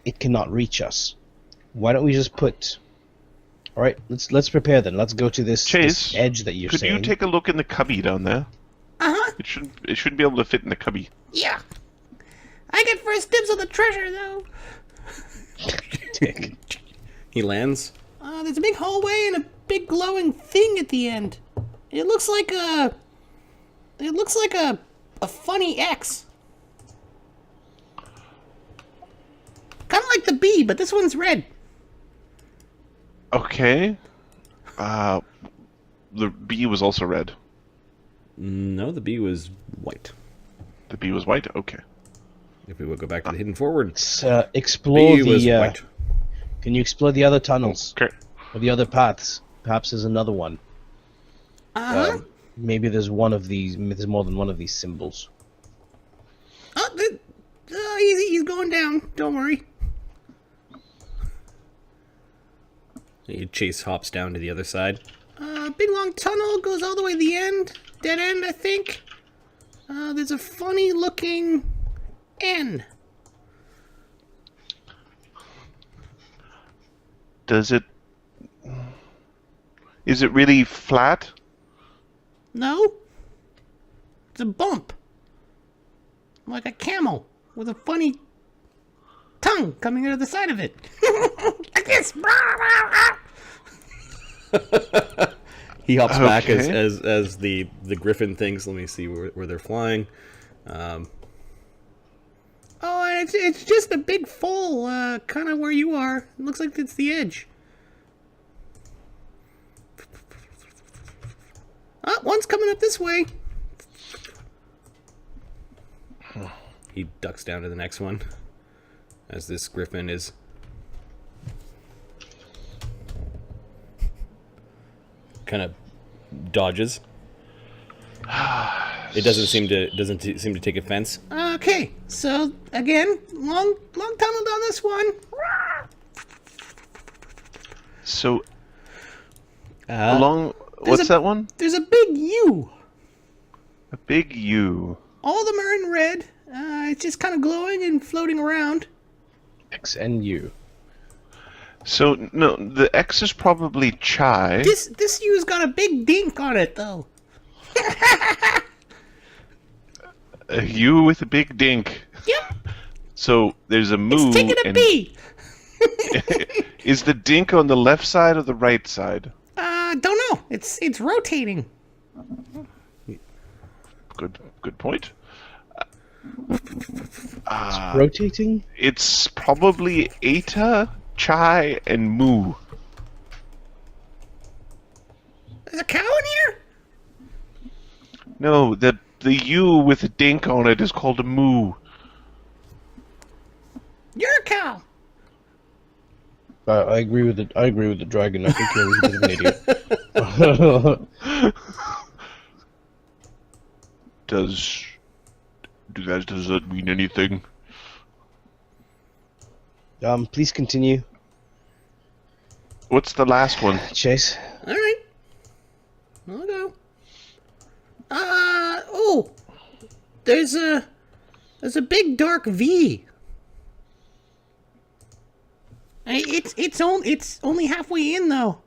it cannot reach us. Why don't we just put... Alright, let's prepare then. Let's go to this edge that you're saying. Could you take a look in the cubby down there? Uh-huh. It shouldn't be able to fit in the cubby. Yeah. I get first dibs on the treasure, though. Dick. He lands. There's a big hallway and a big glowing thing at the end. It looks like a funny X. Kind of like the bee, but this one's red. Okay. The bee was also red. No, the bee was white. The bee was white? Okay. If we would go back to the hidden forward. Let's explore bee was white. Can you explore the other tunnels? Okay. Or the other paths? Perhaps there's another one. Uh-huh. Maybe there's one of these. There's more than one of these symbols. Oh, he's going down. Don't worry. Chase hops down to the other side. Big long tunnel goes all the way to the end. Dead end, I think. There's a funny looking N. Is it really flat? No. It's a bump. Like a camel with a funny tongue coming out of the side of it. Like this. He hops back as the griffin thinks. Let me see where they're flying. Oh, and it's just a big foal, kind of where you are. It looks like it's the edge. Oh, one's coming up this way. He ducks down to the next one as this griffin is kind of dodges. It doesn't seem to take offense. Okay, so again, long tunnel down this one. So along. What's that one? There's a big U. A big U. All of them are in red. It's just kind of glowing and floating around. X and U. So no, the X is probably chai. This U's got a big dink on it, though. A U with a big dink. Yep. So there's a moo. It's taking a B. Is the dink on the left side or the right side? Don't know. It's rotating. Good point. It's rotating? It's probably Eta, Chai, and Moo. There's a cow in here? No, the U with a dink on it is called a Moo. You're a cow. I agree with the dragon. I think you're a bit of an idiot. Does that mean anything? Please continue. What's the last one? Chase. All right. I'll go. Oh, there's a big dark V. It's only halfway in though.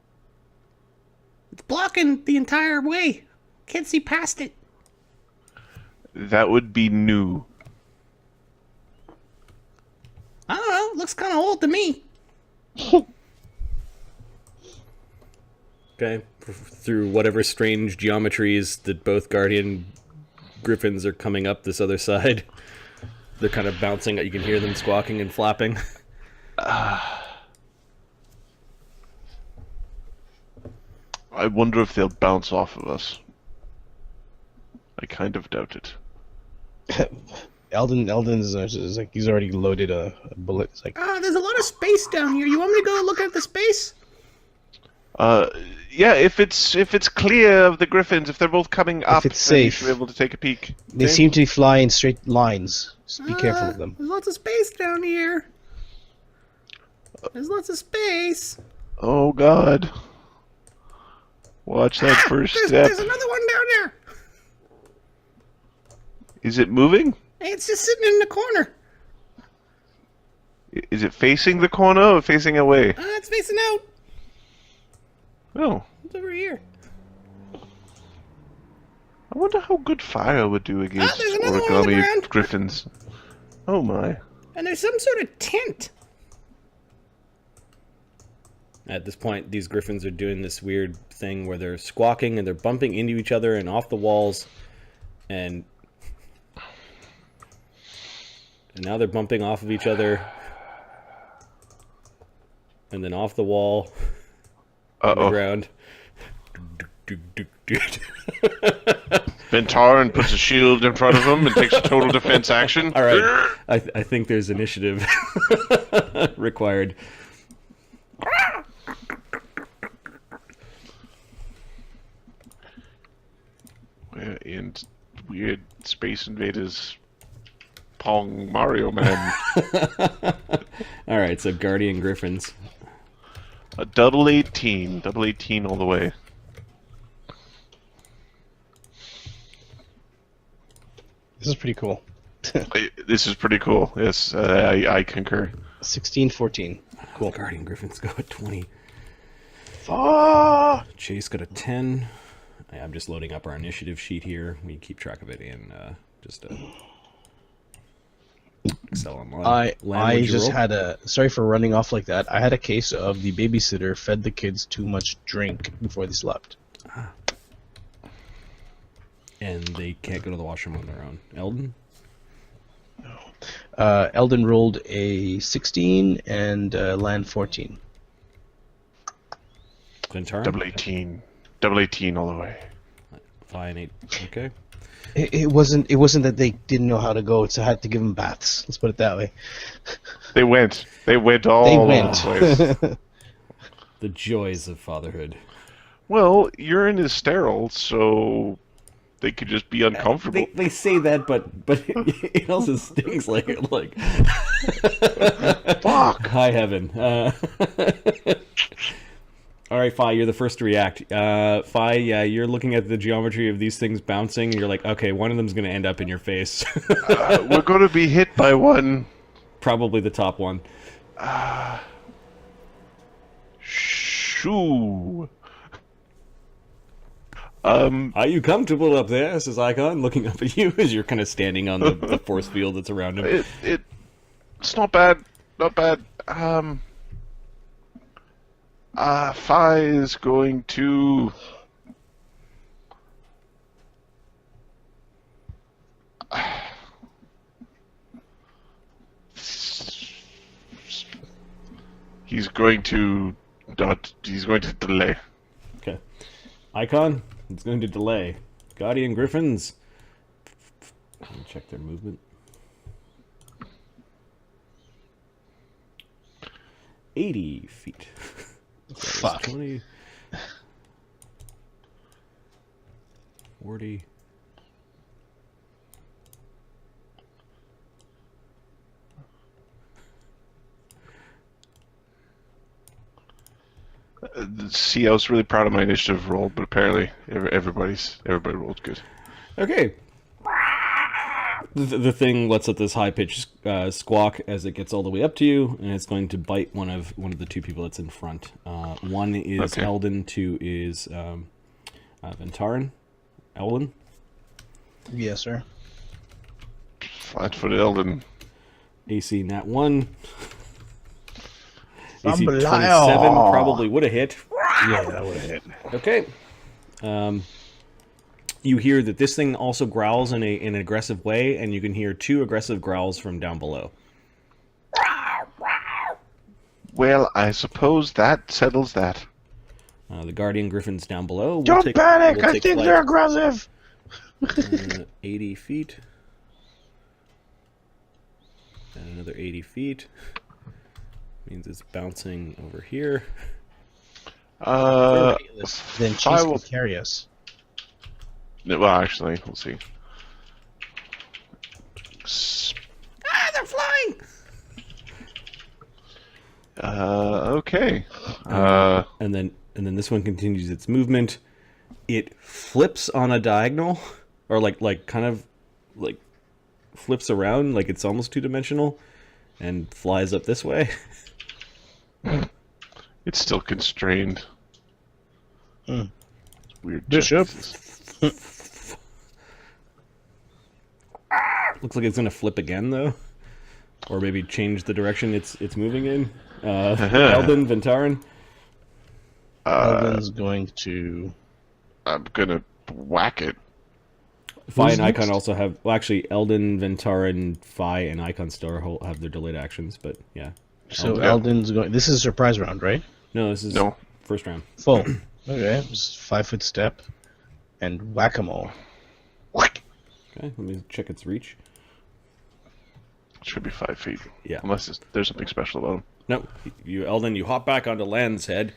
It's blocking the entire way. Can't see past it. That would be new. I don't know. Looks kind of old to me. Okay, through whatever strange geometries that both guardian griffins are coming up this other side, they're kind of bouncing. You can hear them squawking and flapping. I wonder if they'll bounce off of us. I kind of doubt it. Eldon's like he's already loaded a bullet. It's like, there's a lot of space down here. You want me to go look at the space? Yeah, if it's clear of the griffins, if they're both coming up, it's then you safe. should be able to take a peek. they seem to fly in straight lines. Just be careful of them. There's lots of space down here. There's lots of space. Oh God! Watch that first step. There's another one down there. Is it moving? Hey, it's just sitting in the corner. Is it facing the corner or facing away? It's facing out. Oh. It's over here. I wonder how good fire would do against there's another one on the origami ground. griffins. Oh my. And there's some sort of tent. At this point, these griffins are doing this weird thing where they're squawking and they're bumping into each other and off the walls. And now they're bumping off of each other. And then off the wall. On the ground. Ventarin puts a shield in front of him and takes a total defense action. All right. I think there's initiative required. We're in weird Space Invaders Pong Mario Man. All right, so Guardian Griffins. A double 18. Double 18 all the way. This is pretty cool. This is pretty cool. Yes, I concur. 16-14. Cool. Guardian Griffins go at 20. Ah! Chase got a 10. I'm just loading up our initiative sheet here. We keep track of it in Excel Online. I just had a... Sorry for running off like that. I had a case of the babysitter fed the kids too much drink before they slept. And they can't go to the washroom on their own. Eldon? No. Eldon rolled a 16 and land 14. Ventar? Double 18. Double 18 all the way. 5 and 8. Okay. It wasn't that they didn't know how to go. It's I had to give them baths. Let's put it that way. They went all over the place. The joys of fatherhood. Well, urine is sterile, so they could just be uncomfortable. They say that, but it also stings like Fuck. High heaven. All right, Fi, you're the first to react. Fi, yeah, you're looking at the geometry of these things bouncing, and you're like, okay, one of them's going to end up in your face. We're going to be hit by one. Probably the top one. Shoo. Are you comfortable up there, says Icon, looking up at you as you're kind of standing on the force field that's around him. It's not bad. Not bad. Fi is going to... He's going to delay. Okay. Icon, it's going to delay. Guardian Griffins. Let me check their movement. 80 feet. Fuck. 20, 40. See, I was really proud of my initiative roll, but apparently everybody rolled good. Okay. The thing lets out this high-pitched squawk as it gets all the way up to you, and it's going to bite one of the two people that's in front. One is Okay. Eldon, two is Ventarin. Eldon? Yes, sir. Flat-footed Eldon. AC Nat 1. AC Jambalaya. 27 probably would have hit. Yeah, that would have hit. Okay. You hear that this thing also growls in an aggressive way, and you can hear two aggressive growls from down below. Well, I suppose that settles that. The Guardian Griffins down below. Don't panic! I think flight, they're aggressive! 80 feet. And another 80 feet. Means it's bouncing over here. Then Chase I will will carry us. Well, actually, we'll see. They're flying! Okay. And then this one continues its movement. It flips on a diagonal, or like kind of like flips around, like it's almost two-dimensional, and flies up this way. It's still constrained. Hmm. It's weird. Bishop. Looks like it's gonna flip again though, or maybe change the direction it's moving in. Eldon, Ventarin. Eldon's going to. I'm gonna whack it. Phi and Icon also have. Well, actually, Eldon, Ventarin, Phi, and Icon still have their delayed actions, but yeah. So Eldon's going. This is a surprise round, right? No, this is first round. Full. Okay, just 5-foot step, and whack-a-mole. Whack. Okay, let me check its reach. It should be 5 feet. Yeah. Unless there's something special about him. No, you Eldon, you hop back onto Lan's head,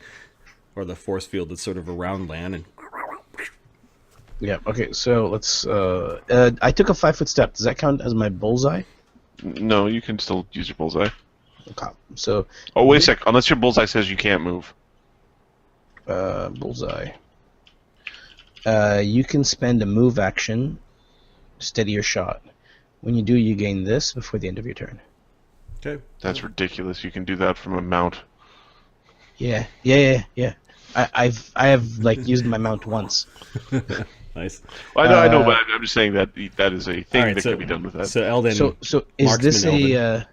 or the force field that's sort of around Lan, and. Yeah. Okay. So let's. I took a 5-foot step. Does that count as my bullseye? No, you can still use your bullseye. Okay. So. Oh, wait a sec. Unless your bullseye says you can't move. Bullseye. You can spend a move action, steady your shot. When you do, you gain this before the end of your turn. Okay. That's ridiculous. You can do that from a mount. Yeah. I have like used my mount once. Nice. Well, I know, but I'm just saying that is a thing right, that can be done with that. So Eldon. So is this Eldon.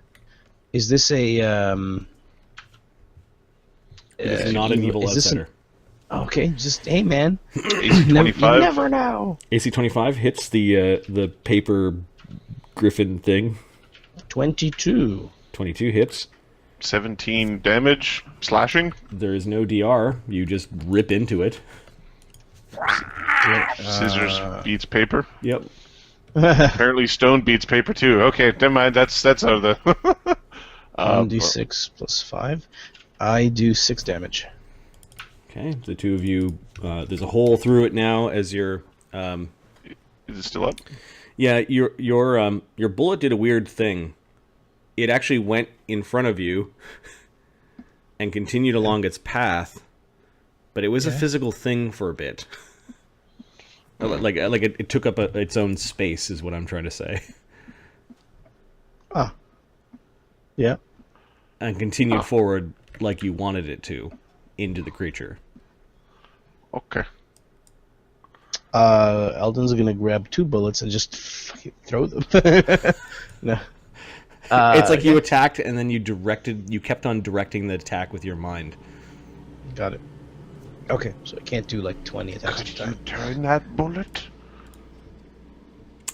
is this a It's not an evil outsider. Okay, just hey man. AC 25. You never know. AC 25 hits the paper griffin thing. 22. 22 hits. 17 damage, slashing. There is no DR. You just rip into it. Scissors beats paper. Yep. Apparently stone beats paper too. Okay, never mind. That's out of the... 1d6 plus 5. I do 6 damage. Okay, the two of you, there's a hole through it now as you're... Is it still up? Yeah, your bullet did a weird thing. It actually went in front of you and continued along its path, but it was a physical thing for a bit. Like it took up its own space, is what I'm trying to say. Ah. Yeah. And continued forward like you wanted it to, into the creature. Okay. Eldon's gonna grab 2 bullets and just throw them. No. It's like you attacked and then you kept on directing the attack with your mind. Got it. Okay, so I can't do like 20 attacks at a time. Turn that bullet.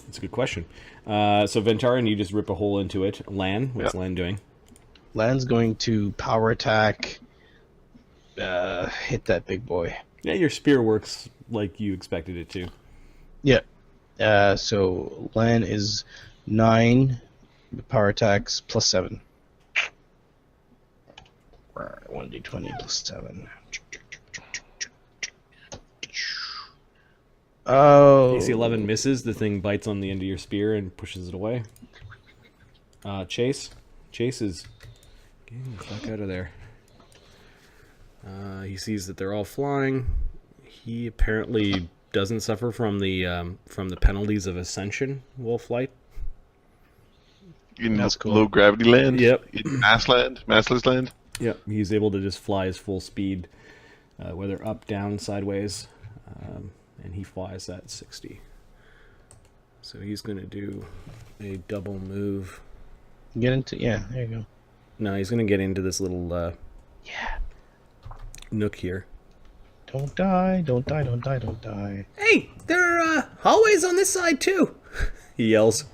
That's a good question. So Ventarin, you just rip a hole into it. Lan, what's Lan doing? Lan's going to power attack, hit that big boy. Yeah, your spear works like you expected it to. Yeah. So Lan is 9 power attacks plus 7. 1d20 plus 7. Oh. AC 11 misses. The thing bites on the end of your spear and pushes it away. Chase is getting the fuck out of there. He sees that they're all flying. He apparently doesn't suffer from the penalties of ascension while flight. In low gravity land? Yep. In massless land? Yep. He's able to just fly his full speed, whether up, down, sideways, and he flies at 60. So he's going to do a double move. There you go. No, he's going to get into this little nook here. Don't die, don't die, don't die, don't die. Hey, there are hallways on this side too. He yells.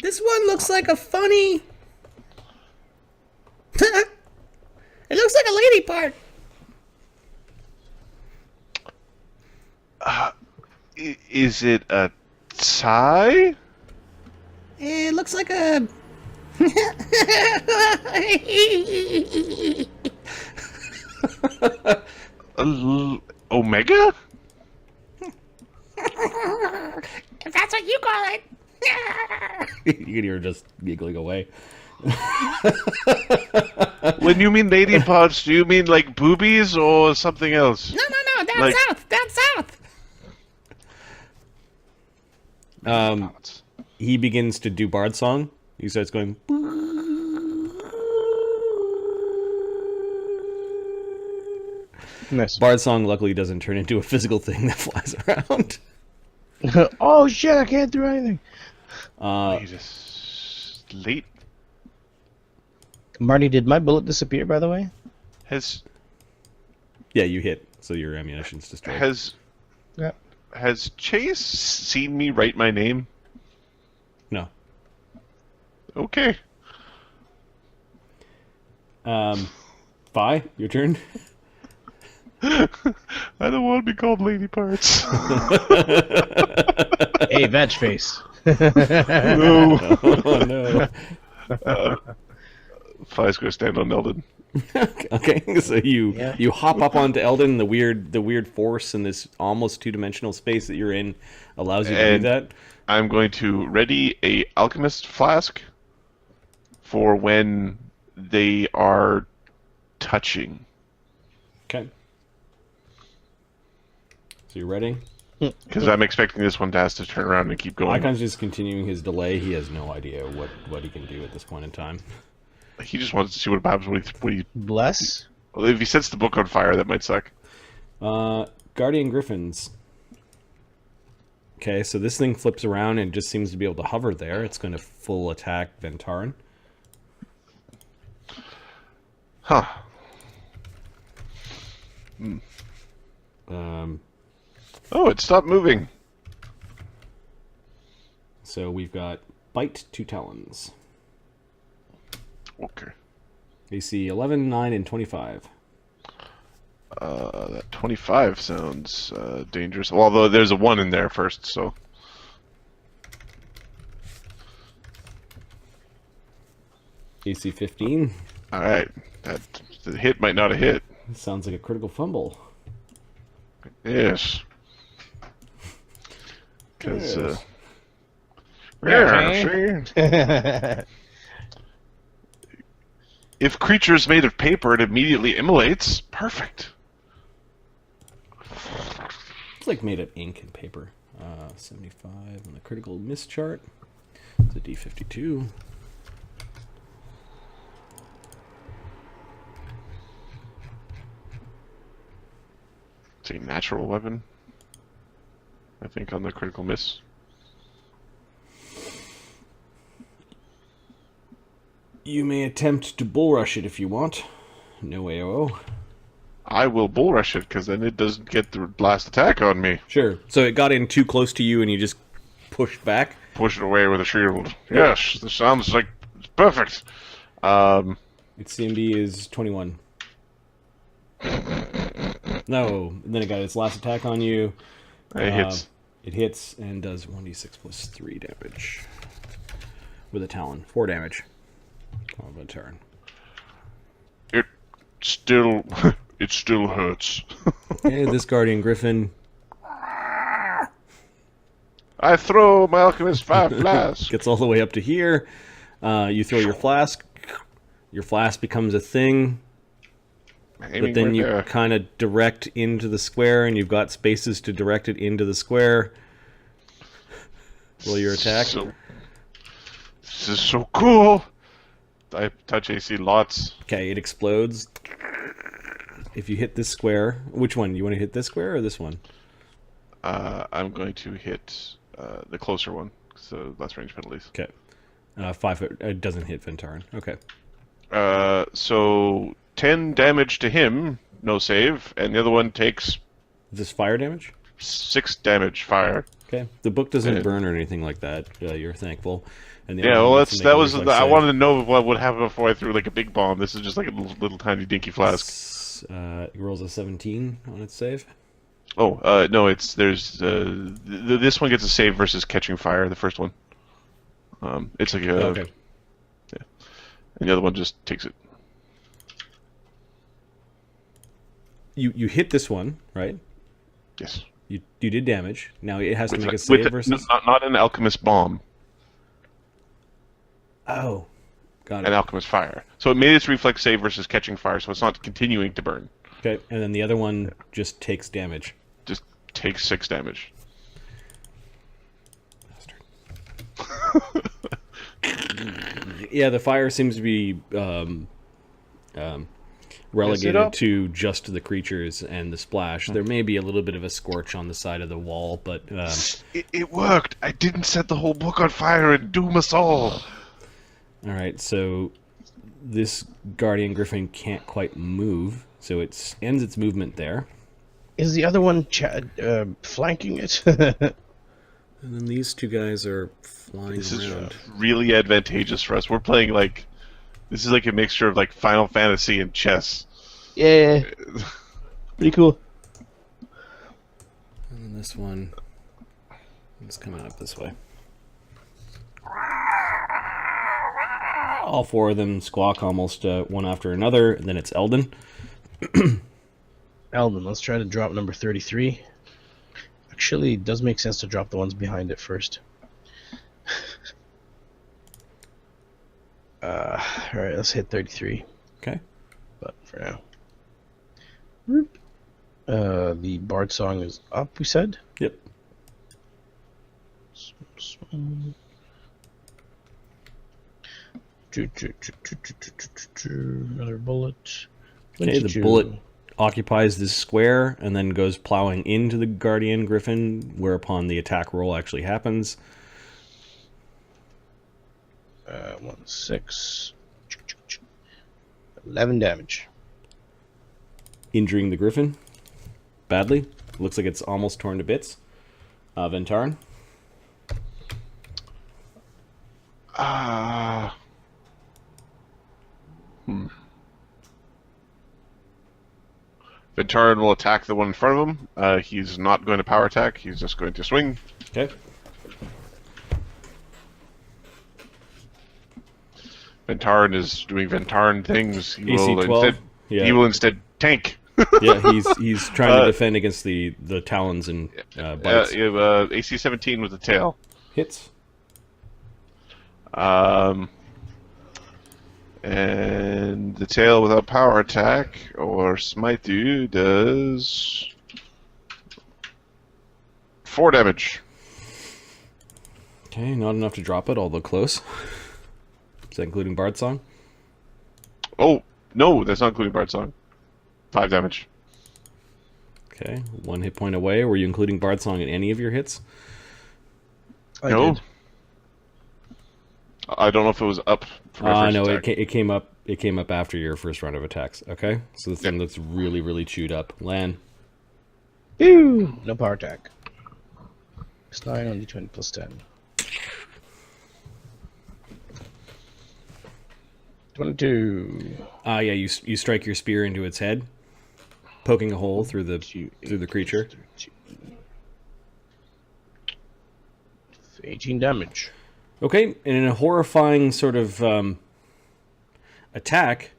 This one looks like a funny... It looks like a lady part. Is it a tie? It looks like a... Omega? If that's what you call it. You can hear her just giggling away. When you mean lady parts, do you mean like boobies or something else? No, down south. He begins to do bard song. He starts going. Nice. Bard Song luckily doesn't turn into a physical thing that flies around. Oh shit! I can't do anything. Wait, it's late. Marty, did my bullet disappear? By the way. Yeah, you hit, so your ammunition's destroyed. Has Chase seen me write my name? No. Okay. Vi, your turn. I don't want to be called Lady Parts. Hey, veg face. No. Oh no. Fi's gonna stand on Eldon. Okay, so you hop up onto Eldon. The weird force in this almost two-dimensional space that you're in allows you to do that. I'm going to ready a alchemist flask for when they are touching. Okay. So you're ready? Because I'm expecting this one to have to turn around and keep going. Icon's just continuing his delay. He has no idea what he can do at this point in time. He just wants to see what happens when he Bless. Well, if he sets the book on fire, that might suck. Guardian Griffins. Okay, so this thing flips around and just seems to be able to hover there. It's going to full attack Ventarin. Huh. Oh, it stopped moving. So we've got Bite, 2 Talons. Okay. AC 11, 9, and 25. That 25 sounds dangerous. Well, although there's a 1 in there first, so... AC 15. Alright. The hit might not have hit. Sounds like a critical fumble. Yes. Because, if creature is made of paper, it immediately immolates. Perfect. It's like made of ink and paper. 75 on the critical miss chart. It's a D52. It's a natural weapon, I think, on the critical miss. You may attempt to bull rush it if you want. No AOO. I will bull rush it, because then it doesn't get the last attack on me. Sure. So it got in too close to you and you just pushed back? Push it away with a shield. Yes, this sounds like it's perfect. Its CMD is 21. No. And then it got its last attack on you. It hits. It hits and does 1d6 plus 3 damage. With a Talon. 4 damage. Of a turn. It still hurts. Okay, this Guardian Griffin I throw my alchemist flask. gets all the way up to here. You throw your flask. Your flask becomes a thing. But then you kind of direct into the square, and you've got spaces to direct it into the square. Roll your attack. This is so cool. I touch AC lots. Okay, it explodes. If you hit this square, which one? You want to hit this square or this one? I'm going to hit the closer one, so less range penalties. Okay. 5 foot. It doesn't hit Ventarin. Okay. So 10 damage to him, no save, and the other one takes... Is this fire damage? 6 damage fire. Okay. The book doesn't burn or anything like that. You're thankful. And yeah, well, that was I wanted to know what would happen before I threw like a big bomb. This is just like a little tiny dinky flask. It rolls a 17 on its save. Oh, no, there's this one gets a save versus catching fire. The first one. It's like a okay. Yeah, and the other one just takes it. You hit this one, right? Yes. You did damage. Now it has to make a save versus... Not an alchemist bomb. Oh, got it. An alchemist fire. So it made its reflex save versus catching fire, so it's not continuing to burn. Okay, and then the other one just takes damage. Just takes 6 damage. Yeah, the fire seems to be relegated to just the creatures and the splash. There may be a little bit of a scorch on the side of the wall, but... It worked! I didn't set the whole book on fire and doom us all! Alright, so this Guardian Griffin can't quite move, so it ends its movement there. Is the other one flanking it? And then these two guys are flying This around. is really advantageous for us. We're playing like... This is like a mixture of like Final Fantasy and chess. Yeah. Pretty cool. And then this one is coming up this way. All four of them squawk almost one after another, and then it's Eldon. Eldon, let's try to drop number 33. Actually, it does make sense to drop the ones behind it first. Alright, let's hit 33. Okay. But for now. The Bard song is up, we said? Yep. Another bullet. Okay, the bullet occupies this square and then goes plowing into the Guardian Griffin, whereupon the attack roll actually happens. 1-6. 11 damage. Injuring the Griffin badly. Looks like it's almost torn to bits. Ventarn. Ventarn will attack the one in front of him. He's not going to power attack. He's just going to swing. Okay. Ventarn is doing Ventarn things. He AC will 12. instead. Yeah. He will instead tank. Yeah, he's trying to defend against the talons and bites. AC 17 with the tail. Hits. And the tail without power attack or smite you does 4 damage. Okay, not enough to drop it, although close. Is that including Bard Song? Oh, no, that's not including Bard Song. 5 damage. Okay, 1 hit point away. Were you including Bard Song in any of your hits? No. I don't know if it was up for my first no, attack. it came up. It came up after your first round of attacks. Okay, so this thing looks really, really chewed up. Lan. Ew! No power attack. It's 9 on d20 plus 10. 22. Yeah, you strike your spear into its head, poking a hole through the creature. 18 damage. Okay, and in a horrifying sort of attack,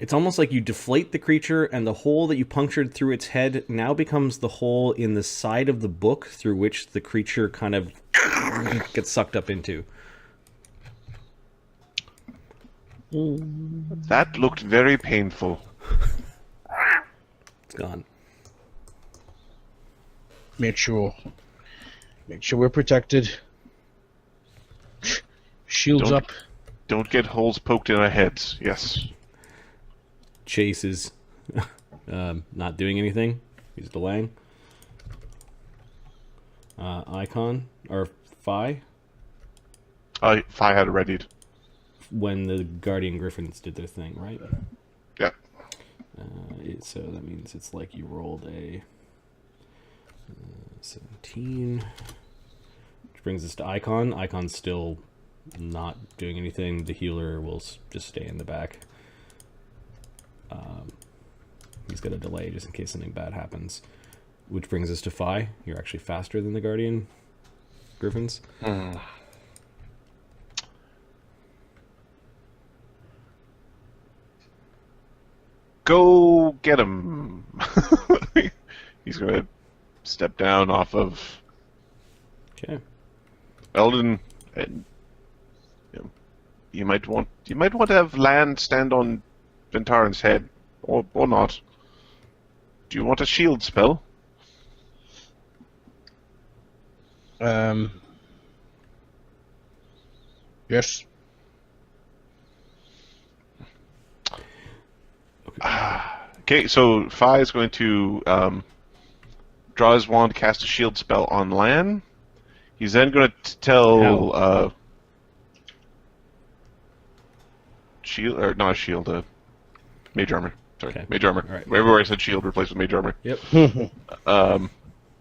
it's almost like you deflate the creature, and the hole that you punctured through its head now becomes the hole in the side of the book through which the creature kind of gets sucked up into. That looked very painful. It's gone. Make sure we're protected. Shields up. Don't get holes poked in our heads. Yes. Chase is not doing anything. He's delaying. Icon or Phi. Phi had it readied. When the Guardian Griffins did their thing, right? Yeah. So that means it's like you rolled a 17, which brings us to Icon. Icon's still not doing anything. The healer will just stay in the back. He's got a delay just in case something bad happens. Which brings us to Phi. You're actually faster than the Guardian Griffins. Go get him. He's going to step down off of Okay. Eldon, and you might want to have Land stand on Ventarn's head, or not. Do you want a shield spell? Yes. Okay, so Fi is going to draw his wand, cast a shield spell on Lan. He's then going to tell shield or not shield, mage armor. Sorry, okay. Mage armor. Right. Everywhere I said shield, replaced with mage armor. Yep.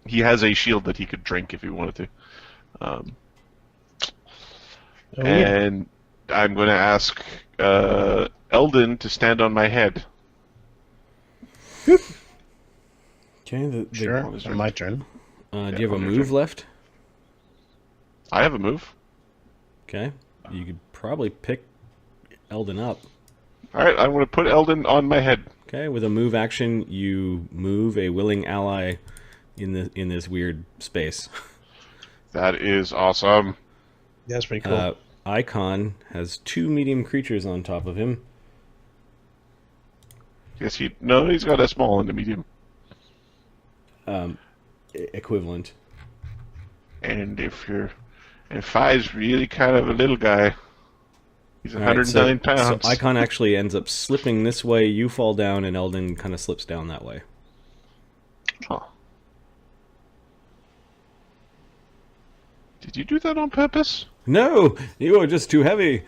He has a shield that he could drink if he wanted to. And I'm going to ask Eldon to stand on my head. Okay, sure. My turn. Do you have a move left? I have a move. Okay. You could probably pick Eldon up. Alright, I'm going to put Eldon on my head. Okay, with a move action, you move a willing ally in this weird space. That is awesome. That's pretty cool. Icon has 2 medium creatures on top of him. Yes, he's got a small and a medium. Equivalent. And and Fi's really kind of a little guy. He's 109 pounds. So Icon actually ends up slipping this way, you fall down, and Eldon kind of slips down that way. Huh. Did you do that on purpose? No! You are just too heavy!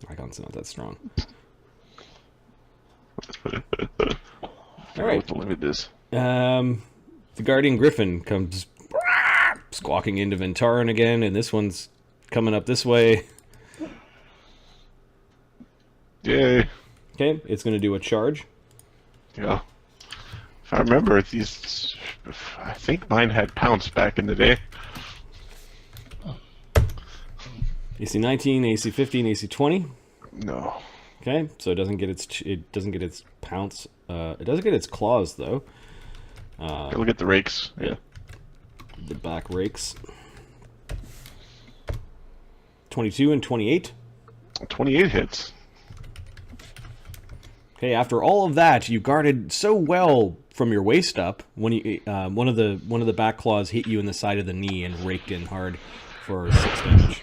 Icon's not that strong. Alright. What the limit is. The Guardian Griffin comes squawking into Ventarin again, and this one's coming up this way. Yay. Okay, it's going to do a charge. Yeah. If I remember, I think mine had pounce back in the day. AC 19, AC 15, AC 20. No. Okay, so it doesn't get its pounce. It doesn't get its claws though. Look at the rakes. Yeah. The back rakes. 22 and 28. 28 hits. Okay, after all of that, you guarded so well from your waist up. When you one of the back claws hit you in the side of the knee and raked in hard for 6 damage.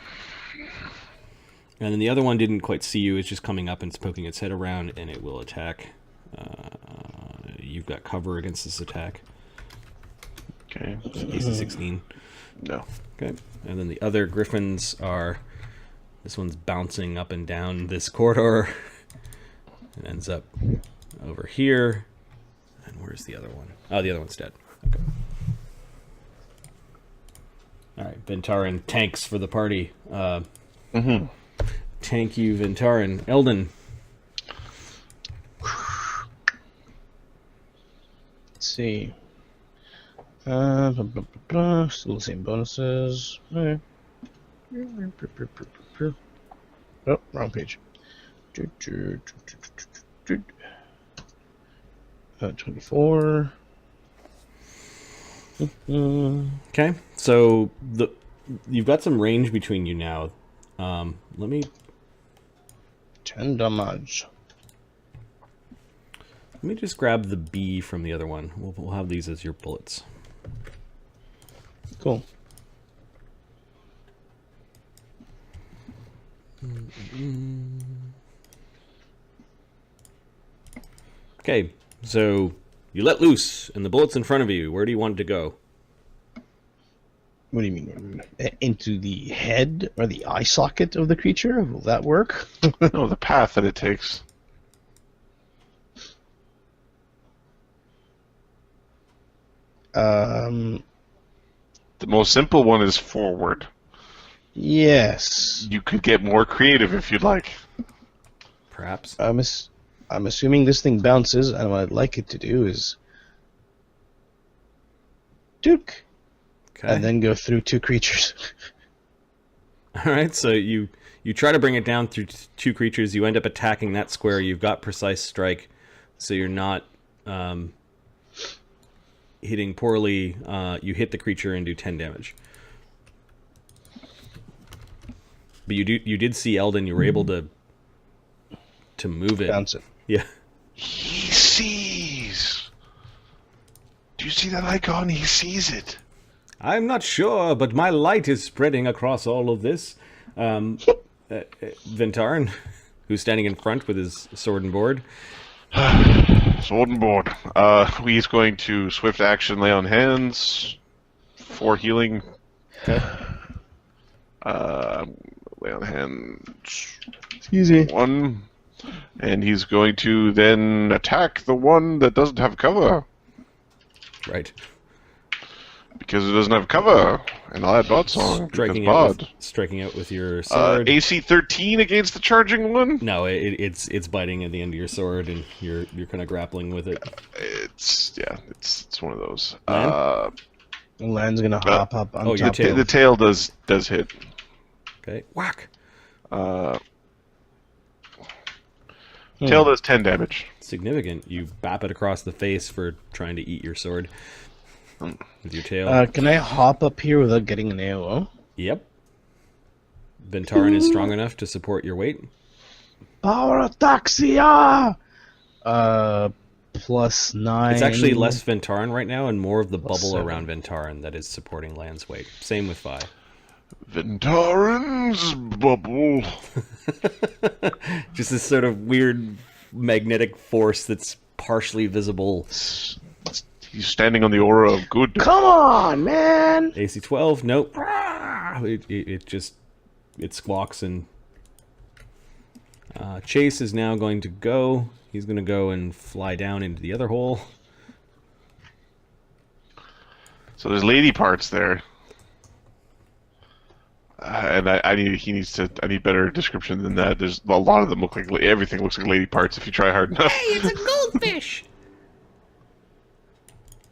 And then the other one didn't quite see you. It's just coming up and it's poking its head around, and it will attack. You've got cover against this attack. Okay. AC 16. No. Okay. And then the other griffins are... This one's bouncing up and down this corridor. It ends up over here. And where's the other one? Oh, the other one's dead. Okay. Alright, Ventarin tanks for the party. Tank you, Ventarin. Eldon. Let's see. Still the same bonuses. Okay. Oh, wrong page. 24. Okay, so you've got some range between you now. Let me 10 damage. Let me just grab the B from the other one. We'll have these as your bullets. Cool. Okay, so you let loose, and the bullet's in front of you. Where do you want it to go? What do you mean? Into the head or the eye socket of the creature? Will that work? No, the path that it takes. The most simple one is forward. Yes. You could get more creative if you'd like. Perhaps. I'm assuming this thing bounces, and what I'd like it to do is Duke. Okay. And then go through 2 creatures. Alright, so you try to bring it down through 2 creatures. You end up attacking that square. You've got precise strike, so you're not hitting poorly. You hit the creature and do 10 damage. But you did see Eldon. You were able to move it. Bounce it. Yeah. He sees. Do you see that icon? He sees it. I'm not sure, but my light is spreading across all of this. Ventarin. who's standing in front with his sword and board. Sword and board. He's going to swift action, lay on hands, 4 healing. Okay. Lay on hands. Easy. 1. And he's going to then attack the one that doesn't have cover. Right. Because it doesn't have cover. And I'll add Bard Song. Striking out with your sword. AC 13 against the charging one? No, it's biting at the end of your sword, and you're kind of grappling with it. It's one of those. Land's gonna hop up on top. your tail. The tail does hit. Okay. Whack. Tail does 10 damage. Significant. You bap it across the face for trying to eat your sword with your tail. Can I hop up here without getting an AOO? Yep. Ventarin is strong enough to support your weight. Power Ataxia! Plus 9. It's actually less Ventarin right now and more of the bubble around Ventarin that is supporting Land's weight. Same with Vi. Ventarin's bubble. Just this sort of weird magnetic force that's partially visible. He's standing on the aura of good. Come on, man! AC 12, nope. It squawks and... Chase is now going to go. He's going to go and fly down into the other hole. So there's lady parts there. And I need better description than that. There's a lot of them look like everything looks like lady parts if you try hard enough. Hey, it's a goldfish.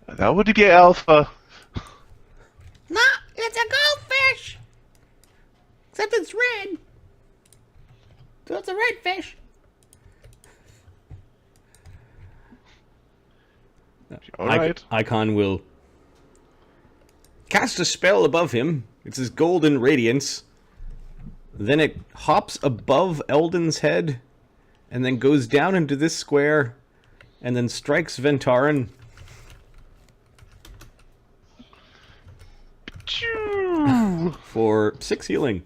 That would be alpha. No, it's a goldfish. Except it's red. So it's a red fish. All right. Icon will cast a spell above him. It's his golden radiance. Then it hops above Eldon's head, and then goes down into this square, and then strikes Ventarin. For 6 healing.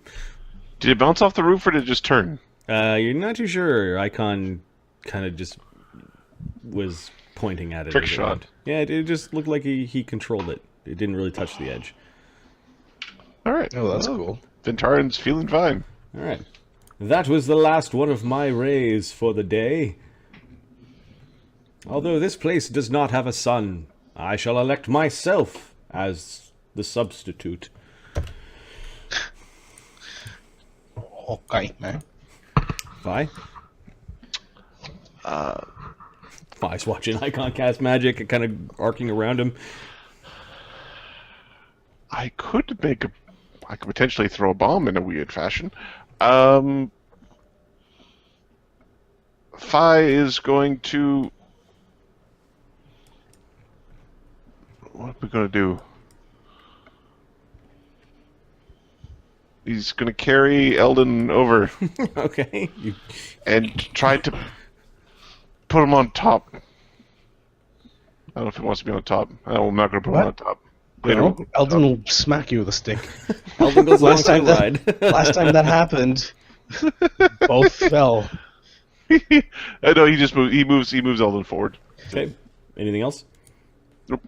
Did it bounce off the roof or did it just turn? You're not too sure. Icon kind of just was pointing at it. Trick shot. Yeah, it just looked like he controlled it. It didn't really touch the edge. All right. Oh, that's cool. Ventarin's feeling fine. All right. That was the last one of my rays for the day. Although this place does not have a sun, I shall elect myself as the substitute. Okay, man. Vi? Vi's watching Icon cast magic and kind of arcing around him. I could potentially throw a bomb in a weird fashion. Fi is going to... What are we going to do? He's going to carry Eldon over. Okay. And try to put him on top. I don't know if he wants to be on top. I'm not going to put him on top. No, Eldon will smack you with a stick. Eldon goes last time last time that happened, both fell. I know he just moves. He moves Eldon forward. Okay. Anything else? Nope.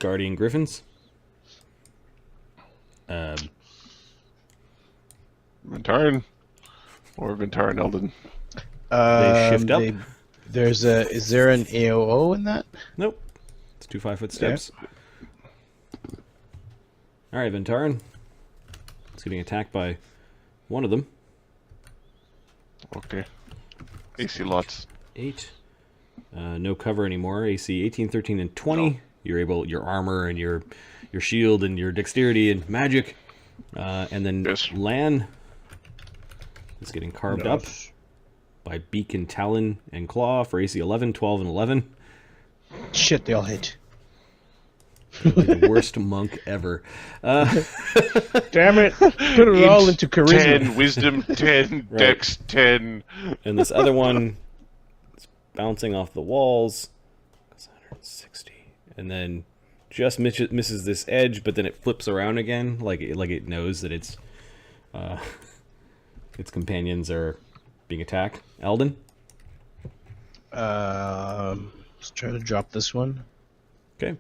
Guardian Griffins. Ventarin or Ventarin Eldon. They shift up. Is there an AOO in that? Nope. It's 2 5-foot steps. Yeah. All right, Ventarin. It's getting attacked by one of them. Okay. AC lots. 8. No cover anymore. AC 18, 13, and 20. No. Your armor and your shield and your dexterity and magic. And then Lan is getting carved up by beak and talon and claw for AC 11, 12, and 11. Shit, they all hit. The worst monk ever. Damn it. Put it all into charisma. 10, wisdom 10, right. Dex 10. And this other one is bouncing off the walls. 160. And then just misses this edge, but then it flips around again, like it knows that it's its companions are being attacked. Eldon? Let's try to drop this one. Okay.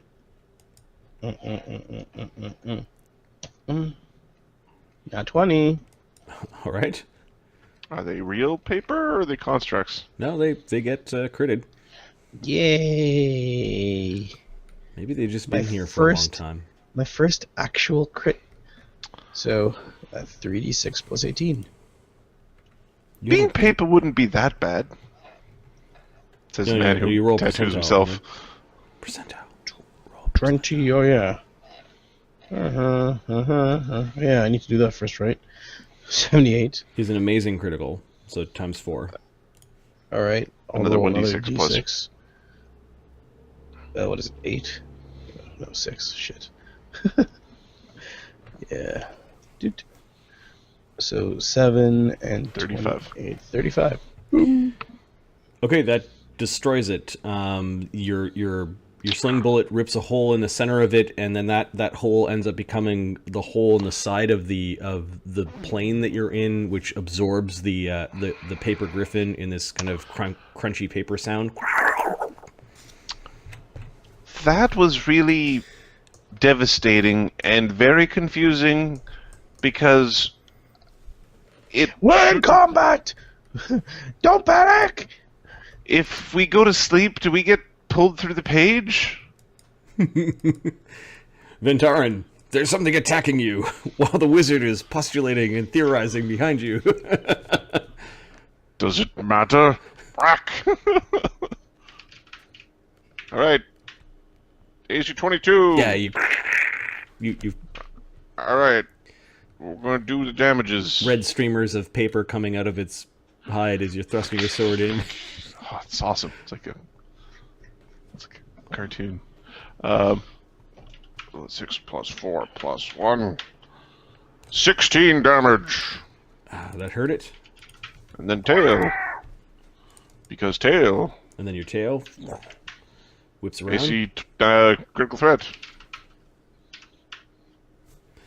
Not 20. All right. Are they real paper or are they constructs? No, they get critted. Yay! Maybe they've just been here for a long time. My first actual crit. So, 3d6 plus 18. Being paper wouldn't be that bad. Says the man who tattoos himself. Percentile. 20, oh yeah. Yeah, I need to do that first, right? 78. He's an amazing critical, so times 4. Alright. Another 1d6 plus. What is it, 8? No, 6. Shit. Yeah. So 7 and 35. 35. Okay, that destroys it. Your sling bullet rips a hole in the center of it, and then that hole ends up becoming the hole in the side of the plane that you're in, which absorbs the paper griffin in this kind of crunchy paper sound. That was really devastating and very confusing because we're in combat. Don't panic. If we go to sleep, do we get pulled through the page? Ventarin, there's something attacking you while the wizard is postulating and theorizing behind you. Does it matter? Whack! Alright. AC 22. Yeah, you. Alright. We're going to do the damages. Red streamers of paper coming out of its hide as you're thrusting your sword in. Oh, it's awesome. It's like a cartoon. 6 plus 4 plus 1. 16 damage. That hurt it. And then tail. Because tail. And then your tail whips around. AC critical threat.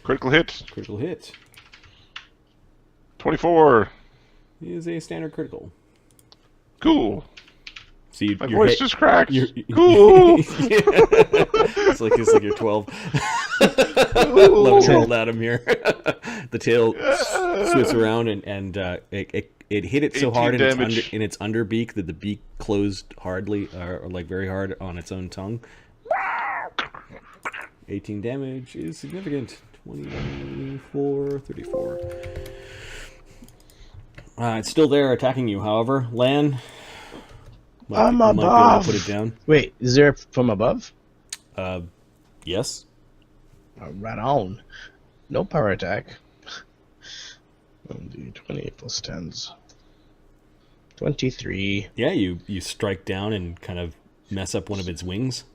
Critical hit. Critical hit. 24. Is a standard critical. Cool. So my voice just cracked. Cool. It's like you're 12. Let me roll at him here. The tail swoops around and it hit it so hard in its underbeak that the beak closed hardly or like very hard on its own tongue. 18 damage is significant. 24, 34. It's still there attacking you, however. Lan, I'm above. Might be able to put it down. Wait, is there from above? Yes. Right on. No power attack. 20 plus 10s. 23. Yeah, you strike down and kind of mess up one of its wings.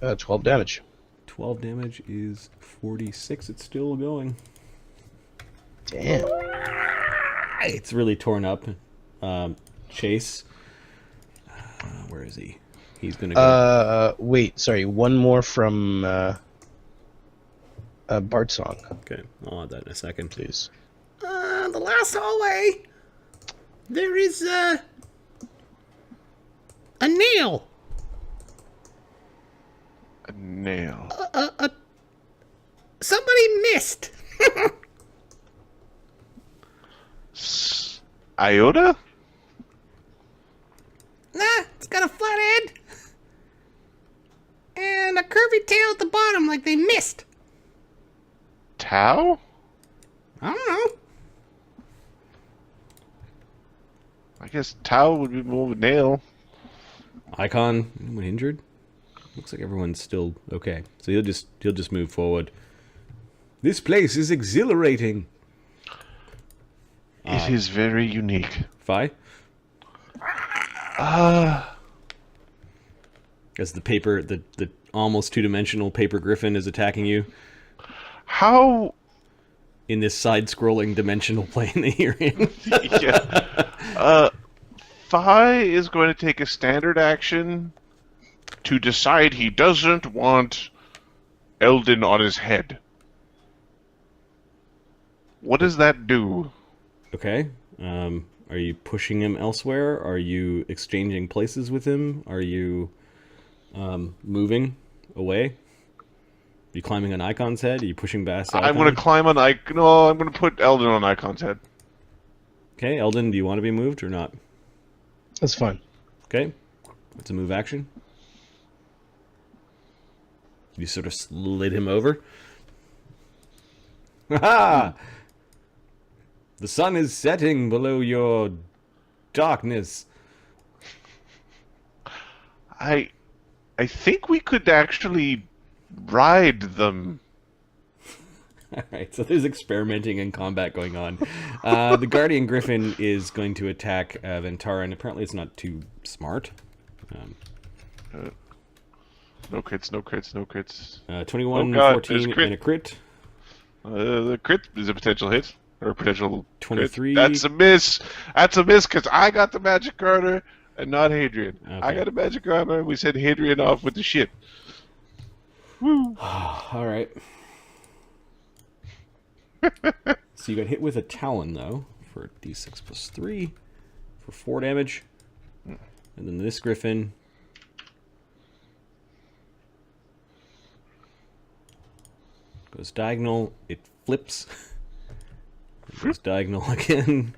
12 damage. 12 damage is 46. It's still going. Damn. It's really torn up. Chase. Where is he? He's gonna go. Wait, sorry. One more from Bart Song. Okay, I'll add that in a second. Please. The last hallway. There is a nail. A nail. Somebody missed. Iota? Nah, it's got a flat head. And a curvy tail at the bottom like they missed. Tau? I don't know. I guess Tau would be more of a nail. Icon, anyone injured? Looks like everyone's still okay. So he'll just move forward. This place is exhilarating. It is very unique. Fi? As the paper, the almost two-dimensional paper griffin is attacking you. How? In this side-scrolling dimensional plane that you're in. Yeah. Fi is going to take a standard action to decide he doesn't want Eldon on his head. What does that do? Okay. Are you pushing him elsewhere? Are you exchanging places with him? Are you moving away? Are you climbing on Icon's head? Are you pushing past Icon? I'm going to climb on Icon. No, I'm going to put Eldon on Icon's head. Okay, Eldon, do you want to be moved or not? That's fine. Okay. It's a move action. You sort of slid him over. Ha! The sun is setting below your darkness. I think we could actually ride them. Alright, so there's experimenting and combat going on. The Guardian Griffin is going to attack Ventara, and apparently it's not too smart. No crits, no crits, no crits. 21, oh God, 14, and a crit. The crit is a potential hit. Or a potential 23. Crit. That's a miss. That's a miss because I got the magic garter and not Hadrian. Okay. I got a magic garter and we sent Hadrian off with the ship. Woo. Alright. So you got hit with a Talon, though, for d6 plus 3 for 4 damage. And then this Griffin... goes diagonal, it flips. It goes diagonal again.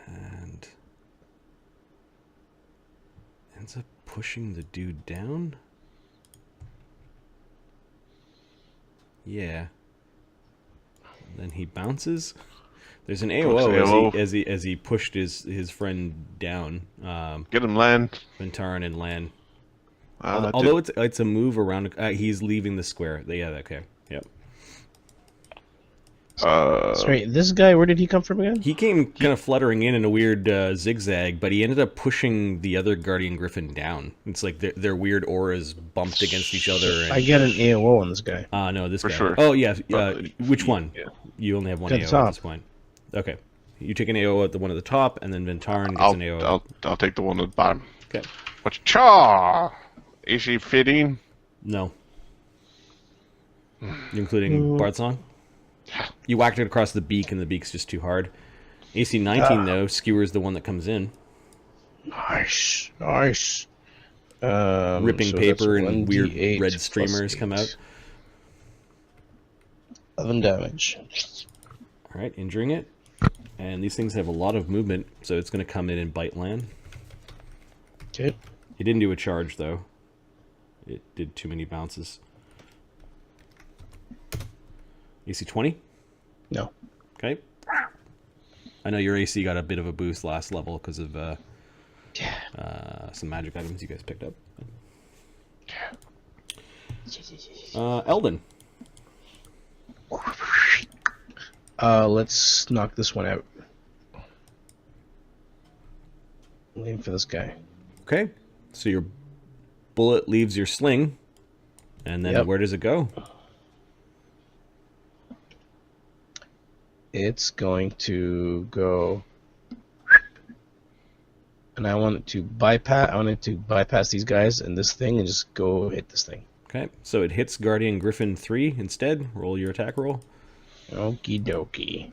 And ends up pushing the dude down. Yeah. And then he bounces. There's an AOO as he pushed his friend down. Get him, Lan. Ventaran and Lan. Although it's a move around, he's leaving the square. Yeah, okay, yep. Sorry, this guy, where did he come from again? He came kind of fluttering in a weird zigzag, but he ended up pushing the other Guardian Griffin down. It's like their weird auras bumped against each other. And... I get an AOO on this guy. No, this For guy. sure. Oh, yeah, which one? Yeah. You only have one AOO at this point. Okay. You take an AOO at the one at the top, and then Ventaran gets an AOO. I'll take the one at the bottom. Okay. What's Cha? AC 15? No. Including Bard Song? You whacked it across the beak, and the beak's just too hard. AC 19, though, skewers the one that comes in. Nice. Ripping paper and weird red streamers come out. 11 damage. Alright, injuring it. And these things have a lot of movement, so it's going to come in and bite Lan. Okay. It didn't do a charge, though. It did too many bounces. AC 20? No. Okay. I know your AC got a bit of a boost last level because of some magic items you guys picked up. Eldon. Let's knock this one out. I'm aiming for this guy. Okay. So your bullet leaves your sling, and then where does it go? It's going to go, and I want it to bypass these guys and this thing, and just go hit this thing. Okay, so it hits Guardian Griffin 3 instead. Roll your attack roll. Okie dokie.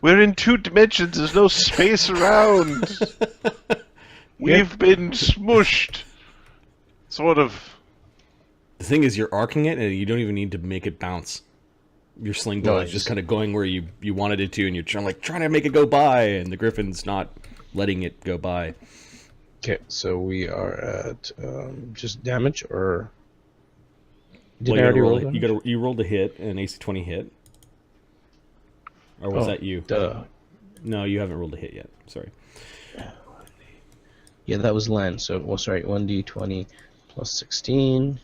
We're in 2 dimensions. There's no space around. We've been smushed. Sort of. The thing is, you're arcing it, and you don't even need to make it bounce. Your sling bullet is just kind of going where you wanted it to, and you're trying to make it go by, and the Griffin's not letting it go by. Okay, so we are at just damage, or did I already roll it? You rolled a hit, an AC 20 hit, or was that you? Duh. No, you haven't rolled a hit yet. Sorry. Yeah, that was Len. So, 1d20 plus 16.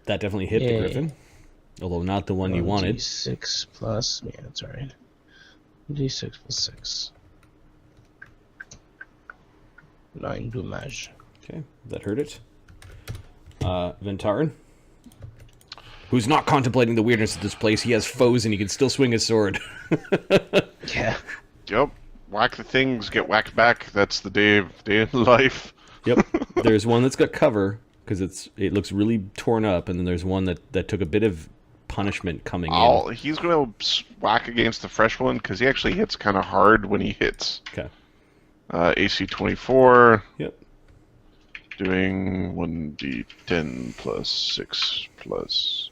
That definitely hit the Griffin. Although not the one you wanted. D6 plus... Yeah, that's alright. D6 plus 6. 9 damage. Okay, that hurt it. Ventaran, who's not contemplating the weirdness of this place. He has foes and he can still swing his sword. Yeah. Yep. Whack the things, get whacked back. That's the day in life. Yep. There's one that's got cover, because it looks really torn up, and then there's one that took a bit of punishment coming in. He's going to whack against the fresh one because he actually hits kind of hard when he hits. Okay. AC 24. Yep. Doing 1d10 plus 6 plus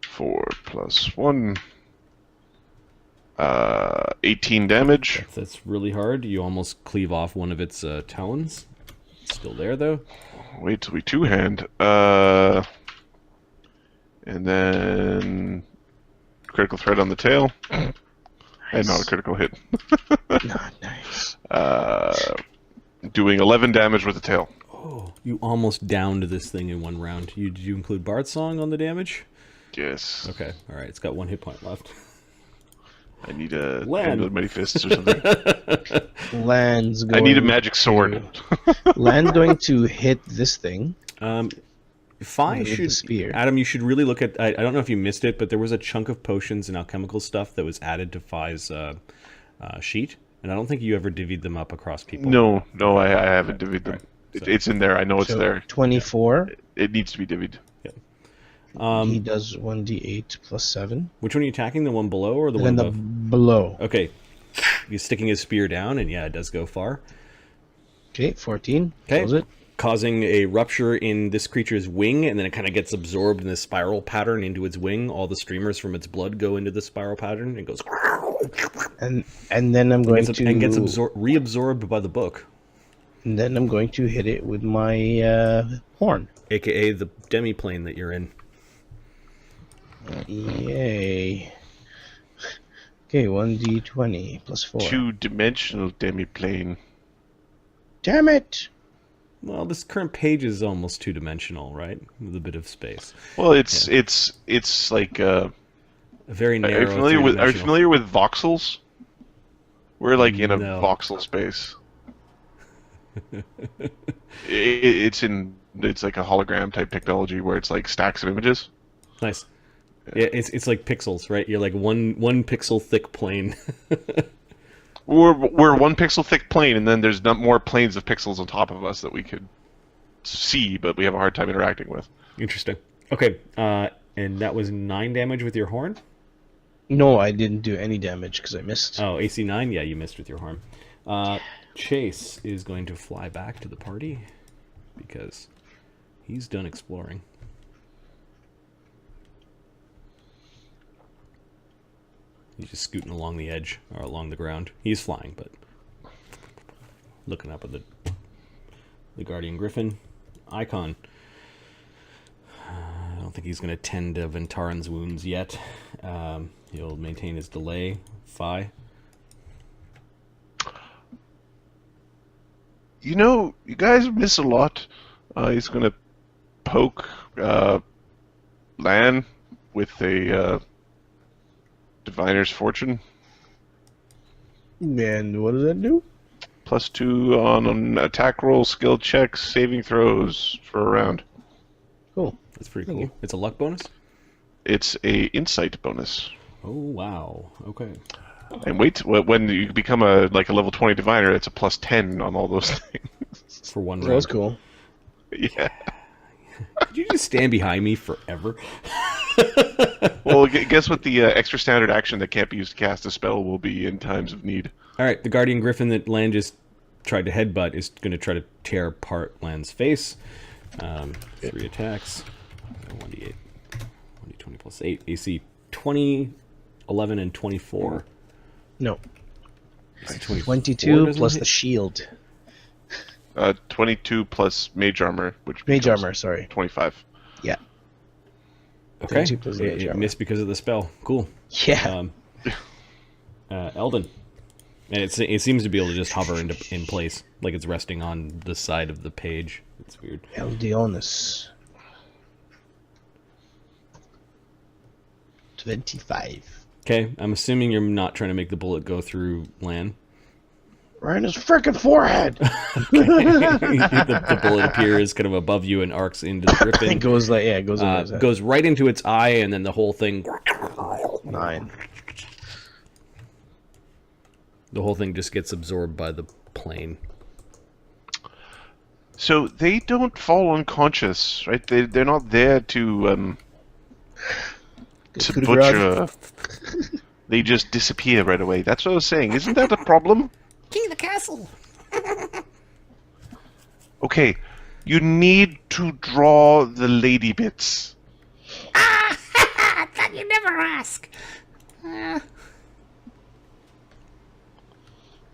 4 plus 1. 18 damage. That's really hard. You almost cleave off one of its talons. It's still there, though. Wait till we two-hand. And then critical threat on the tail. Nice. And not a critical hit. Nice. Doing 11 damage with the tail. Oh, you almost downed this thing in one round. Did you include Bard's Song on the damage? Yes. Okay, alright, it's got 1 hit point left. I need a Land. Mighty Fists or something. Land's going I need a magic sword. Land's going to hit this thing. Fi should... Spear. Adam, you should really look at... I don't know if you missed it, but there was a chunk of potions and alchemical stuff that was added to Fi's sheet, and I don't think you ever divvied them up across people. No, I haven't divvied them. Right. It's in there. I know it's there. 24. It needs to be divvied. He does 1d8 plus 7. Which one are you attacking? The one below or the And one then above? below. Okay. He's sticking his spear down, and yeah, it does go far. Okay, 14. Okay. Kills it. Causing a rupture in this creature's wing, and then it kind of gets absorbed in this spiral pattern into its wing. All the streamers from its blood go into the spiral pattern, and goes... And then I'm going to... And gets reabsorbed by the book. And then I'm going to hit it with my horn. AKA the demi-plane that you're in. Yay. Okay, 1d20 plus 4. Two-dimensional demiplane. Damn it! Well, this current page is almost two-dimensional, right? With a bit of space. Well, it's like a very narrow. Are you familiar with voxels? We're like in a No. voxel space. It's like a hologram type technology where it's like stacks of images. Nice. Yeah, it's like pixels, right? You're like one pixel thick plane. We're 1 pixel thick plane, and then there's more planes of pixels on top of us that we could see, but we have a hard time interacting with. Interesting. Okay, and that was 9 damage with your horn? No, I didn't do any damage because I missed. Oh, AC 9? Yeah, you missed with your horn. Chase is going to fly back to the party because he's done exploring. He's just scooting along the edge or along the ground. He's flying, but looking up at the Guardian Griffin icon. I don't think he's going to tend to Ventaran's wounds yet. He'll maintain his delay. Fi. You know, you guys miss a lot. He's going to poke Lan with a Diviner's Fortune. And what does that do? +2 on attack roll, skill checks, saving throws for a round. Cool. That's pretty cool. It's a luck bonus? It's a insight bonus. Oh, wow. Okay. And wait, when you become a level 20 diviner, it's a +10 on all those things. For one round. That was cool. Yeah. Could you just stand behind me forever? Well, guess what the extra standard action that can't be used to cast a spell will be in times of need. Alright, the Guardian Griffin that Lan just tried to headbutt is going to try to tear apart Lan's face. 3 attacks. 1d8. 1d20 plus 8. AC 20, 11, and 24. No. AC 24 22 doesn't plus hit? the shield. 22 plus mage armor, which Mage becomes armor, sorry. 25. Yeah. Okay. 22 plus the mage It armor. missed because of the spell. Cool. Yeah. Eldon. And it seems to be able to just hover in place, like it's resting on the side of the page. It's weird. Eldionus. 25. Okay, I'm assuming you're not trying to make the bullet go through Lan. Right in his frickin' forehead! the bullet appears kind of above you and arcs into the griffin. It goes like, yeah, it goes over his head. Goes right into its eye, and then the whole thing... 9. The whole thing just gets absorbed by the plane. So they don't fall unconscious, right? They're not there to to butcher, they just disappear right away. That's what I was saying. Isn't that a problem? King of the castle. Okay, you need to draw the lady bits. Ah, I thought you'd never ask.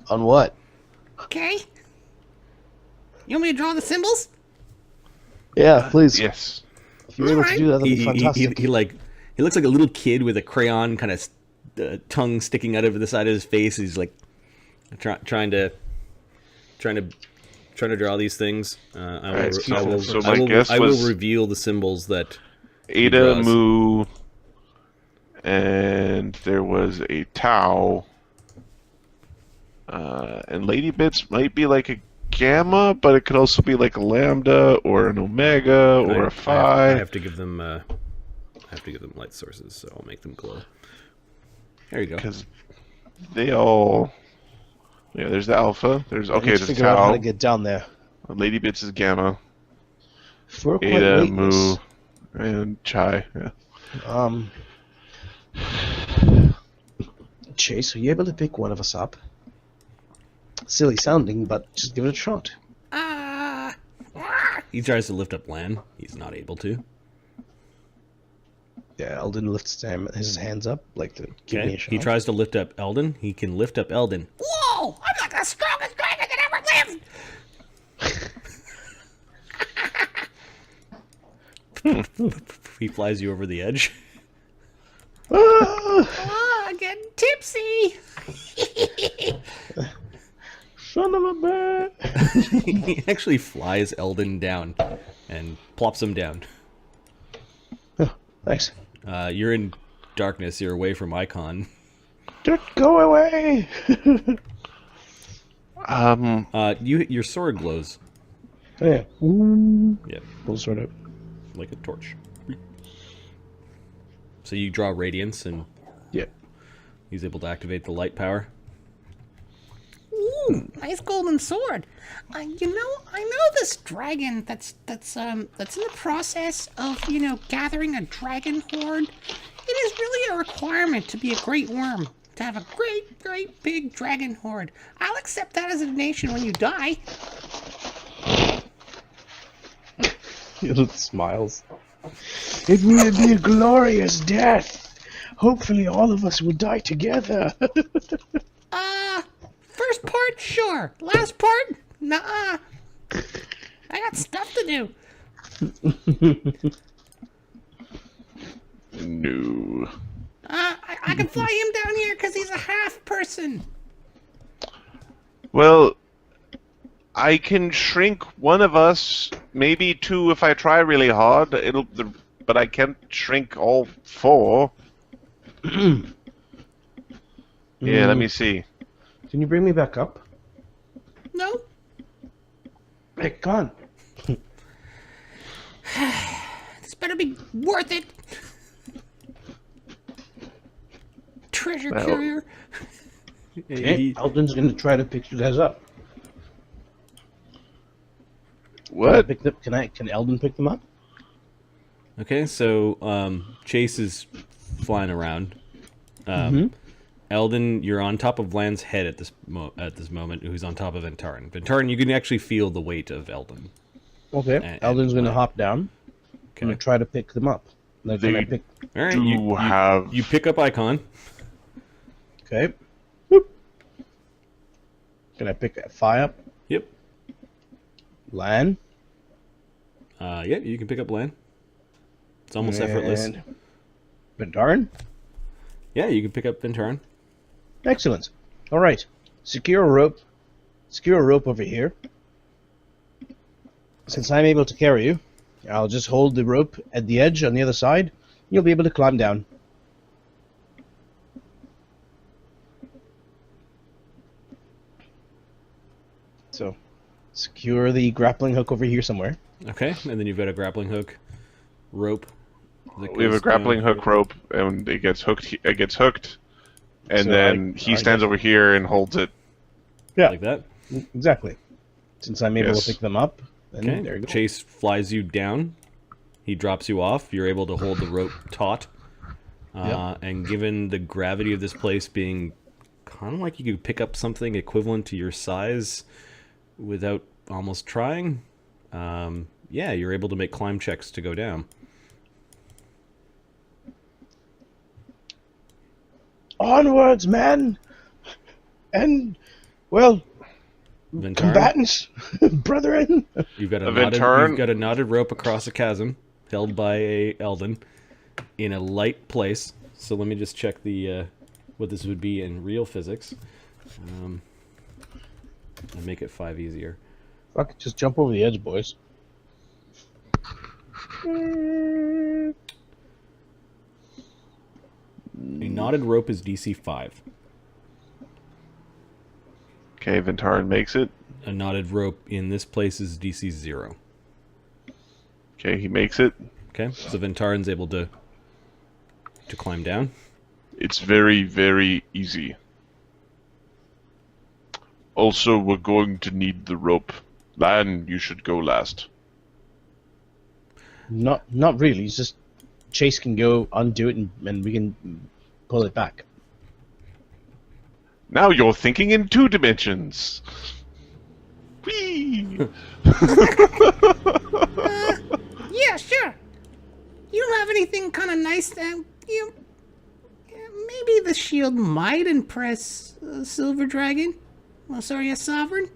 On what? Okay. You want me to draw the symbols? Yeah, please. Yes. If you're able to do that, that'd be fantastic. He looks like a little kid with a crayon kind of tongue sticking out of the side of his face. He's like trying to draw these things. I will reveal the symbols that Ada, Mu, and there was a Tau. And Lady Bits might be like a Gamma, but it could also be like a Lambda or an Omega or a Phi. I have to give them light sources, so I'll make them glow. There you go. Because they all... Yeah, there's the Alpha. There's there's figure out Tau. how to get down there. Lady Bits is Gamma. For quite Ada, weightless. Mu, and Chai. Yeah. Chase, are you able to pick one of us up? Silly sounding, but just give it a shot. He tries to lift up Lan. He's not able to. Yeah, Eldon lifts his hands up, like to give me a shot. He tries to lift up Eldon. He can lift up Eldon. Whoa! I'm like the strongest dragon that ever lived! He flies you over the edge. Getting tipsy! Son of a bird! He actually flies Eldon down and plops him down. Oh, thanks. You're in darkness. You're away from Icon. Don't go away! Your sword glows. Oh, yeah. Ooh. Yeah, We'll sort of. like a torch. So you draw radiance, and Yeah. he's able to activate the light power. Ooh, nice golden sword. I know this dragon that's in the process of, gathering a dragon horde. It is really a requirement to be a great worm, to have a great big dragon horde. I'll accept that as a donation when you die. He smiles. It will be a glorious death. Hopefully all of us will die together. First part, sure. Last part, nuh-uh. I got stuff to do. No. I can fly him down here because he's a half person. Well, I can shrink one of us, maybe two if I try really hard. But I can't shrink all four. Yeah, let me see. Can you bring me back up? No. Hey, come on. This better be worth it. Treasure carrier. Okay, Eldon's gonna try to pick you guys up. What? Can Eldon pick them up? Okay, so Chase is flying around. Eldon, you're on top of Lan's head at this moment, who's on top of Ventarn. Ventarn, you can actually feel the weight of Eldon. Okay. Eldon's gonna hop down. Okay. I'm gonna try to pick them up. Like, They All right, you pick up Icon. Okay. Whoop. Can I pick Phi up? Yep. Lan? Yep, you can pick up Lan. It's almost effortless. Ventarn? Yeah, you can pick up Ventarn. Excellent. All right. Secure a rope. Secure a rope over here. Since I'm able to carry you, I'll just hold the rope at the edge on the other side. You'll be able to climb down. So, secure the grappling hook over here somewhere. Okay, and then you've got a grappling hook rope. We have a grappling hook rope, and it gets hooked. And So then he stands over here and holds it. Yeah, Like that. exactly. Since I'm able Yes. to pick them up, then Okay, there you go. Chase flies you down. He drops you off. You're able to hold the rope taut. And given the gravity of this place being kind of like you could pick up something equivalent to your size without almost trying, yeah, you're able to make climb checks to go down. Onwards, men! And, well, Ventarn, combatants, brethren! you've got A Ventarn. you've got a knotted rope across a chasm held by a Eldon in a light place. So let me just check the what this would be in real physics. And make it 5 easier. Fuck, just jump over the edge, boys. A knotted rope is DC 5. Okay, Ventarn makes it. A knotted rope in this place is DC 0. Okay, he makes it. Okay, so Ventarn's able to climb down. It's very, very easy. Also, we're going to need the rope. Lan, you should go last. Not really. It's just Chase can go undo it and we can pull it back. Now you're thinking in 2 dimensions. Whee! Yeah, sure. You don't have anything kind of nice that maybe the shield might impress Silver Dragon. Oh, sorry, a sovereign.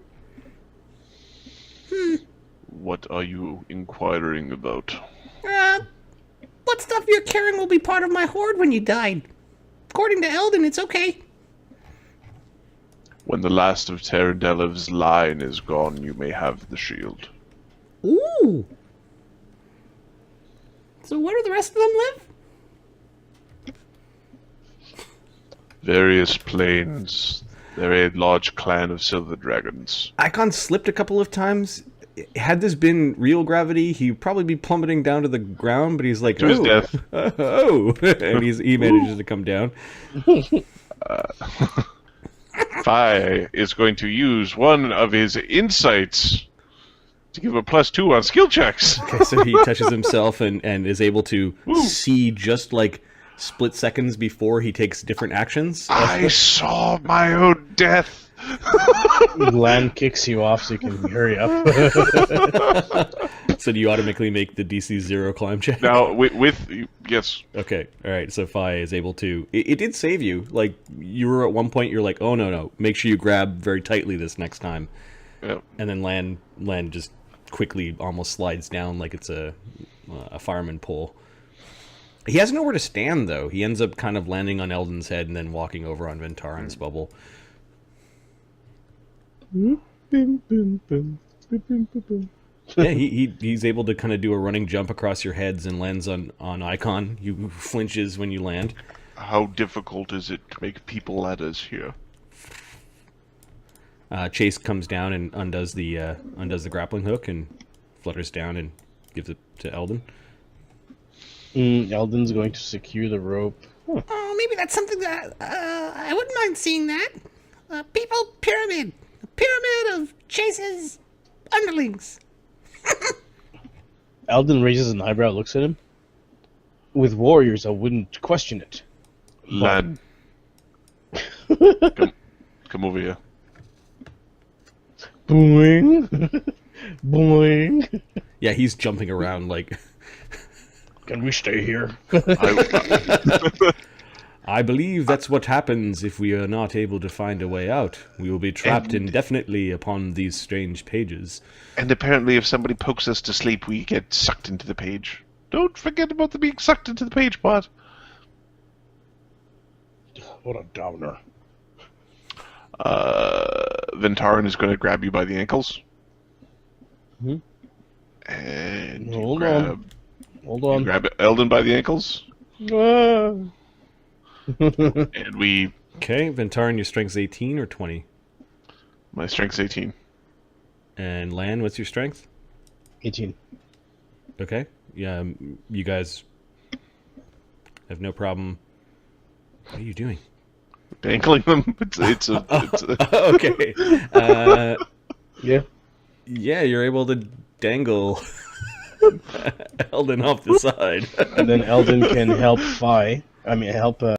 What are you inquiring about? What stuff you're carrying will be part of my horde when you died. According to Eldon, it's okay. When the last of Terrandelev's line is gone, you may have the shield. Ooh. So where do the rest of them live? Various planes. They're a large clan of silver dragons. Icon slipped a couple of times. Had this been real gravity, he'd probably be plummeting down to the ground, but he's like, To his death. Oh, and he manages to come down. Fi is going to use one of his insights to give a +2 on skill checks. Okay, so he touches himself and is able to see just like split seconds before he takes different actions. I saw my own death. Land kicks you off so you can hurry up. So do you automatically make the DC 0 climb check? Now, with yes. Okay, alright, so Fi is able to... It did save you. Like, you were at one point, you're like, oh, no, make sure you grab very tightly this next time. Yeah. And then Land just quickly almost slides down like it's a fireman pole. He has nowhere to stand, though. He ends up kind of landing on Eldon's head and then walking over on Ventarn's bubble. Yeah, he's able to kind of do a running jump across your heads and lands on Icon. You flinches when you land. How difficult is it to make people ladders here? Chase comes down and undoes the grappling hook and flutters down and gives it to Eldon. Eldon's going to secure the rope. Oh, maybe that's something that I wouldn't mind seeing that. People pyramid. A pyramid of Chase's underlings. Eldon raises an eyebrow, looks at him. With warriors, I wouldn't question it. Lan. Come over here. Boing. Boing. Yeah, he's jumping around like... Can we stay here? I believe that's what happens if we are not able to find a way out. We will be trapped indefinitely upon these strange pages. And apparently if somebody pokes us to sleep, we get sucked into the page. Don't forget about the being sucked into the page part. What a downer. Ventarn is going to grab you by the ankles. Hmm? And you Hold grab, on. Hold you on. grab Eldon by the ankles. Ah. And we... Okay, Ventarn, your strength's 18 or 20? My strength's 18. And Lan, what's your strength? 18. Okay. Yeah, you guys have no problem. What are you doing? Dangling them. It's a Okay. Yeah. Yeah, you're able to dangle Eldon off the side. And then Eldon can help Fi I mean, help